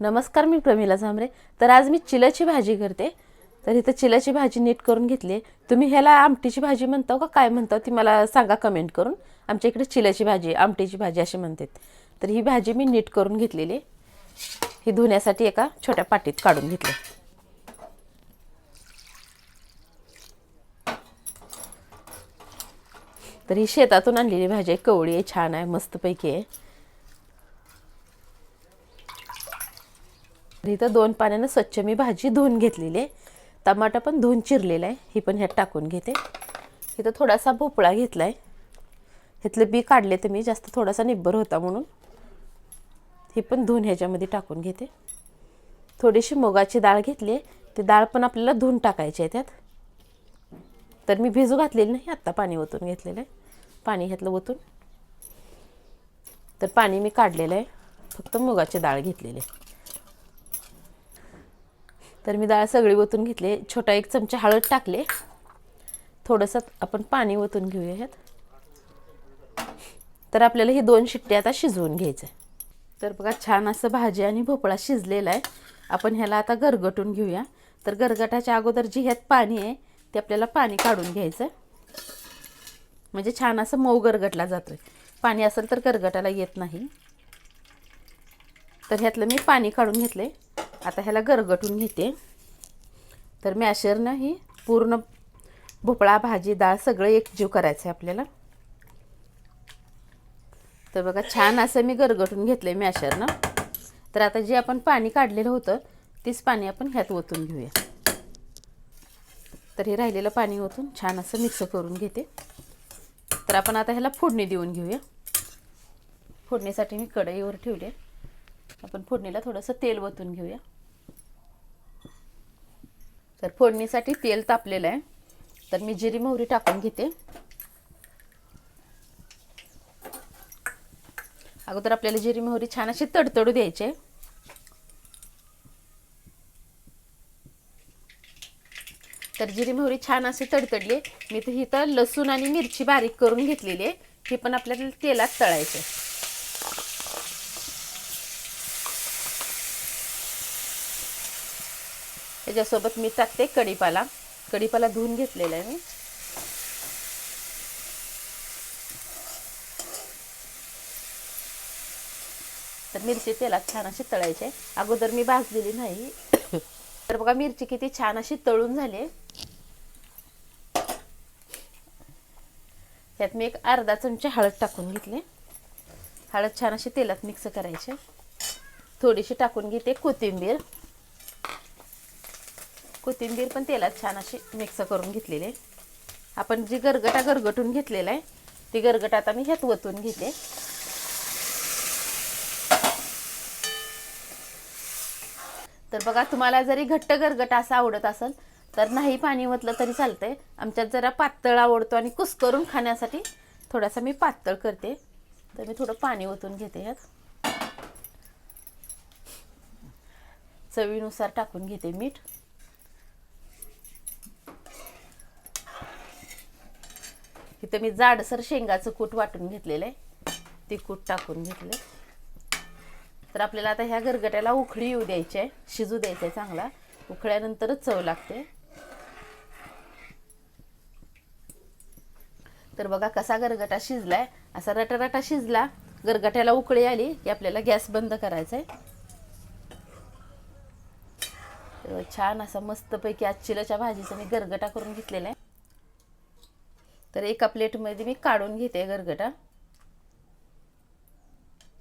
नमस्कार, मी प्रमिला झांबरे। तर आज मी चिल्याची भाजी करते। तर इथं चिल्याची भाजी नीट करून घेतली। तुम्ही ह्याला आमटीची भाजी म्हणता का काय म्हणता ती मला सांगा कमेंट करून। आमच्या इकडे चिल्याची भाजी, आमटीची भाजी असे म्हणतात। तर ही भाजी मी नीट करून घेतलेली, ही धुण्यासाठी एका छोट्या पाटीत काढून घेतली। तर ही शेतातून आणलेली भाजी आहे, कवळी आहे, छान आहे, मस्तपैकी आहे। इथं 2 पाण्याने स्वच्छ मी भाजी धुवून घेतलेली आहे। टमाटा पण धुवून चिरलेला आहे, ही पण ह्यात टाकून घेते। इथं थोडासा भोपळा घेतलाय, ह्यातले बी काढले तर मी जास्त थोडासा निब्बर होता म्हणून ही पण धुवून ह्याच्यामध्ये टाकून घेते। थोडीशी मुगाची डाळ घेतली, ती डाळ पण आपल्याला धुवून टाकायची आहे त्यात। तर मी भिजू घातलेली नाही, आता पाणी ओतून घेतलेलं आहे। पाणी घातलं ओतून, तर पाणी मी काढलेलं आहे, फक्त मुगाची डाळ घेतलेली आहे। तर मी डाळ सगळी ओतून घेतली, छोटा 1 चमचा हळद टाकले, थोडंसं आपण पाणी ओतून घेऊया ह्यात। तर आपल्याला ही 2 शिट्ट्या आता शिजवून घ्यायचं आहे। तर बघा छान असं भाजी आणि भोपळा शिजलेला आहे। आपण ह्याला आता गरगटून घेऊया। तर गरगटाच्या अगोदर जी ह्यात पाणी आहे ते आपल्याला पाणी काढून घ्यायचं, म्हणजे छान असं मऊ गरगटला जातोय। पाणी असेल तर गरगटाला येत नाही। तर ह्यातलं मी पाणी काढून घेतले, आता ह्याला गरगटून घेते। तर मॅशरनं ही पूर्ण भोपळा, भाजी, डाळ सगळं एकजीव करायचं आहे आपल्याला। तर बघा छान असं मी गरगटून घेतलंय मॅशरनं। तर आता जे आपण पाणी काढलेलं होतं तीच पाणी आपण ह्यात ओतून घेऊया। तर हे राहिलेलं पाणी ओतून छान असं मिक्स करून घेते। तर आपण आता ह्याला फोडणी देऊन घेऊया। फोडणीसाठी मी कढईवर ठेवले, आपण फोडणीला थोडंसं तेल ओतून घेऊया। तर फोडणीसाठी तेल तापलेलं आहे, तर मी जिरी मोहरी टाकून घेते। अगोदर आपल्याला जिरी मोहरी छान अशी तडतडू द्यायची आहे। तर जिरी मोहरी छान अशी तडतडली, मी तर इथं लसूण आणि मिरची बारीक करून घेतलेली आहे, ही पण आपल्याला तेलात तळायची आहे। त्याच्यासोबत मी टाकते कढीपाला, कढीपाला धुवून घेतलेला आहे मी। तर मिरची तेलात छान अशी तळायची आहे, अगोदर मी भाजलेली नाही। तर बघा मिरची किती छान अशी तळून झाली। त्यात मी 1 अर्धा चमचा हळद टाकून घेतली, हळद छान अशी तेलात मिक्स करायची। थोडीशी टाकून घेते कोथिंबीर, कोथिंबीर पण तेलात छान अशी मिक्स करून घेतलेली आहे। आपण जी गरगटून घेतलेला आहे ती गरगट आता मी ह्यात ओतून घेते। तर बघा तुम्हाला जरी घट्ट गरगट असं आवडत असेल तर नाही पाणी ओतलं तरी चालतंय। आमच्यात जरा पातळ आवडतो आणि कुस्करून खाण्यासाठी थोडासा मी पातळ करते, तर मी थोडं पाणी ओतून घेते ह्यात। चवीनुसार टाकून घेते मीठ। इथं मी जाडसर शेंगाचं कूट वाटून घेतलेलं आहे, ते कूट टाकून घेतले। तर आपल्याला आता ह्या गरगट्याला उकळी येऊ द्यायची आहे, शिजू द्यायचं आहे चांगला, उकळल्यानंतरच चव लागते। तर बघा कसा गरगटा शिजलाय, असा रटारटा शिजला, गरगट्याला उकळी आली की आपल्याला गॅस बंद करायचा आहे। तर छान असा मस्तपैकी आज चिल्याच्या भाजीचा मी गरगटा करून घेतलेला आहे। तर एका प्लेटमध्ये मी काढून घेते गरगटा।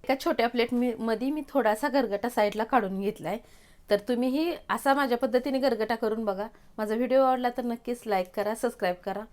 एका छोट्या प्लेटमध्ये मी थोडासा गरगटा साईडला काढून घेतलाय। तर तुम्हीही असा माझ्या पद्धतीने गरगटा करून बघा। माझा व्हिडिओ आवडला तर नक्कीच लाईक करा, सबस्क्राईब करा।